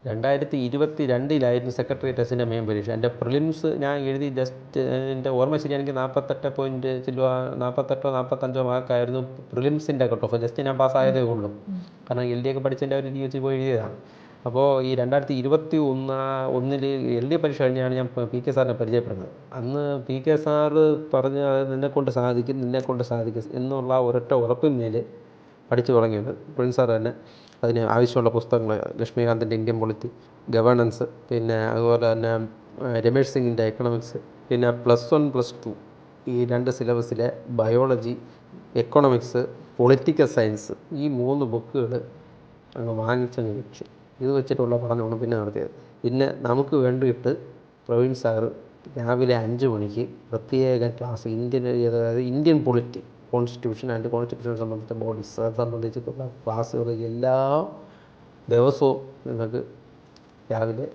2022 secretariat ടെസ്റ്റിൻ്റെ main പരീക്ഷ. എൻ്റെ prelims ഞാൻ എഴുതി ജസ്റ്റ് എൻ്റെ ഓർമ്മ ശരിയാണെങ്കിൽ 48 പോയിൻറ്റ് ചില്ലുവ 45 മാർക്കായിരുന്നു പ്രിലിംസിൻ്റെ കട്ട് ഓഫ്. ജസ്റ്റ് ഞാൻ പാസ്സായതേ ഉള്ളൂ. കാരണം LD ഒക്കെ പഠിച്ചതിൻ്റെ ഒരു വെച്ച് പോയി എഴുതിയതാണ്. അപ്പോൾ ഈ 2021 LD പരീക്ഷ കഴിഞ്ഞാണ് ഞാൻ PK സാറിനെ പരിചയപ്പെടുന്നത്. അന്ന് PK സാറ് പറഞ്ഞ നിന്നെക്കൊണ്ട് സാധിക്കും എന്നുള്ള ഒരൊറ്റ ഉറപ്പിന്മേൽ പഠിച്ചു തുടങ്ങിയത്. പ്രിൻസ് സാർ തന്നെ അതിന് ആവശ്യമുള്ള പുസ്തകങ്ങൾ ലക്ഷ്മികാന്തിൻ്റെ ഇന്ത്യൻ പൊളിറ്റി, ഗവേണൻസ്, പിന്നെ അതുപോലെ തന്നെ രമേഷ് സിംഗിൻ്റെ എക്കണോമിക്സ്, പിന്നെ +1 +2 ഈ 2 സിലബസിലെ ബയോളജി, എക്കണോമിക്സ്, പൊളിറ്റിക്കൽ സയൻസ് ഈ 3 ബുക്കുകൾ അങ്ങ് വാങ്ങിച്ചങ്ങ് വെച്ചു. ഇത് വെച്ചിട്ടുള്ള പഠനമാണ് പിന്നെ നടത്തിയത്. പിന്നെ നമുക്ക് വേണ്ടിയിട്ട് പ്രവീൺ സാറ് രാവിലെ 5 മണിക്ക് പ്രത്യേക class Indian polity, constitution and constitution സംബന്ധിച്ച ബോഡീസ് അത് സംബന്ധിച്ചിട്ടുള്ള ക്ലാസ്സുകൾ എല്ലാ ദിവസവും നിങ്ങൾക്ക് രാവിലെ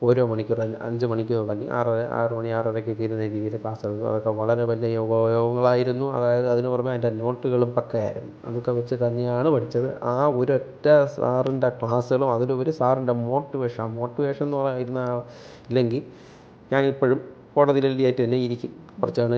ഓരോ മണിക്കൂർ 5 മണിക്കൂർ തുടങ്ങി 6 മണി 6:30 ഇരുന്ന രീതിയിൽ ക്ലാസ്സുകൾ. അതൊക്കെ വളരെ വലിയ യോഗങ്ങളായിരുന്നു. അതായത് അതിന് പുറമെ അതിൻ്റെ നോട്ടുകളും പക്കയായിരുന്നു. അതൊക്കെ വെച്ച് തന്നെയാണ് പഠിച്ചത്. ആ ഒരൊറ്റ സാറിൻ്റെ ക്ലാസ്സുകളും അതിലുപരി സാറിൻ്റെ മോട്ടിവേഷൻ എന്ന് പറയുന്ന ഇല്ലെങ്കിൽ ഞാനിപ്പോഴും കോടതിയിൽ LD ആയിട്ട് തന്നെ ഇരിക്കും. കുറച്ചാണ്